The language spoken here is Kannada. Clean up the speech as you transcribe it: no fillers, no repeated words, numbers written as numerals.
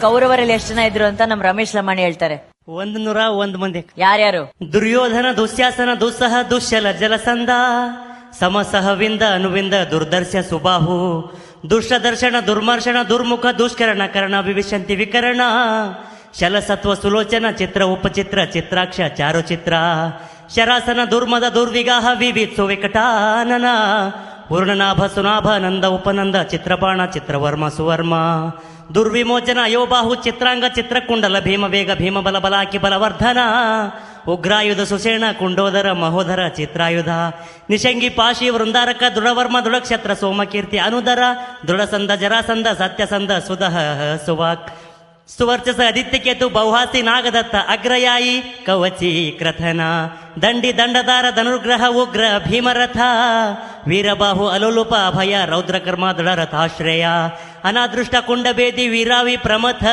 ಕೌರವರಲ್ಲಿ ಎಷ್ಟು ಜನ ಇದ್ರು ಅಂತ ನಮ್ ರಮೇಶ್ ಲಮಾಣಿ ಹೇಳ್ತಾರೆ. 101 ಮಂದಿ. ಯಾರ್ಯಾರು? ದುರ್ಯೋಧನ, ದುಶ್ಯಾಸನ, ದುಸ್ಸಹ, ದುಶ್ಯಲ, ಜಲಸಂಧ, ಸಮಸಹವಿಂದ, ಅನುವಿಂದ, ದುರ್ದರ್ಶ, ಸುಬಾಹು, ದುಷ್ಟದರ್ಶನ, ದುರ್ಮರ್ಶನ, ದುರ್ಮುಖ, ದುಷ್ಕರಣ, ಕರ್ಣ, ವಿವಿಶಂತಿ, ವಿಕರಣ, ಶಲಸತ್ವ, ಸುಲೋಚನ, ಚಿತ್ರ, ಉಪಚಿತ್ರ, ಚಿತ್ರಾಕ್ಷ, ಚಾರುಚಿತ್ರ, ಶರಾಸನ, ದುರ್ಮದ, ದುರ್ವಿಗಾಹ, ವಿವಿತ್ಸು, ವಿಕಟಾನನ, ಪೂರ್ಣನಾಭ, ಸುನಾಭ, ನಂದ, ಉಪನಂದ, ಚಿತ್ರಬಾಣ, ಚಿತ್ರವರ್ಮ, ಸುವರ್ಮ, ದುರ್ವಿಮೋಚನ, ಅಯೋಬಾಹು, ಚಿತ್ರಾಂಗ, ಚಿತ್ರಕುಂಡಲ, ಭೀಮವೇಗ, ಭೀಮಬಲ, ಬಲಾಕಿ, ಬಲವರ್ಧನ, ಉಗ್ರಾಯುಧ, ಸುಷೇಣ, ಕುಂಡೋದರ, ಮಹೋದರ, ಚಿತ್ರಾಯುಧ, ನಿಶಂಗಿ, ಪಾಶಿ, ವೃಂದಾರಕ, ದೃಢವರ್ಮ, ದೃಢಕ್ಷತ್ರ, ಸೋಮಕೀರ್ತಿ, ಅನುದರ, ದೃಢಸಂದ, ಜರಾಸಂದ, ಸತ್ಯಸಂದ, ಸುದಹ, ಸುವಾಕ್, ಸುವರ್ಚಸ, ಆದಿತ್ಯಕೇತು, ಬೌಹಾಸಿ, ನಾಗದತ್ತ, ಅಗ್ರಯಾಯಿ, ಕವಚಿ, ಕ್ರಥನ, ದಂಡಿ, ದಂಡದಾರ, ಧನುರ್ಗ್ರಹ, ಉಗ್ರ, ಭೀಮರಥ, ವೀರಬಾಹು, ಅಲೋಲುಪ, ಅಭಯ, ರೌದ್ರಕರ್ಮ, ದೃಢರಥಾಶ್ರಯ, ಅನಾದೃಷ್ಟ, ಕುಂಡಬೇದಿ, ವೀರಾವಿ, ಪ್ರಮಥ,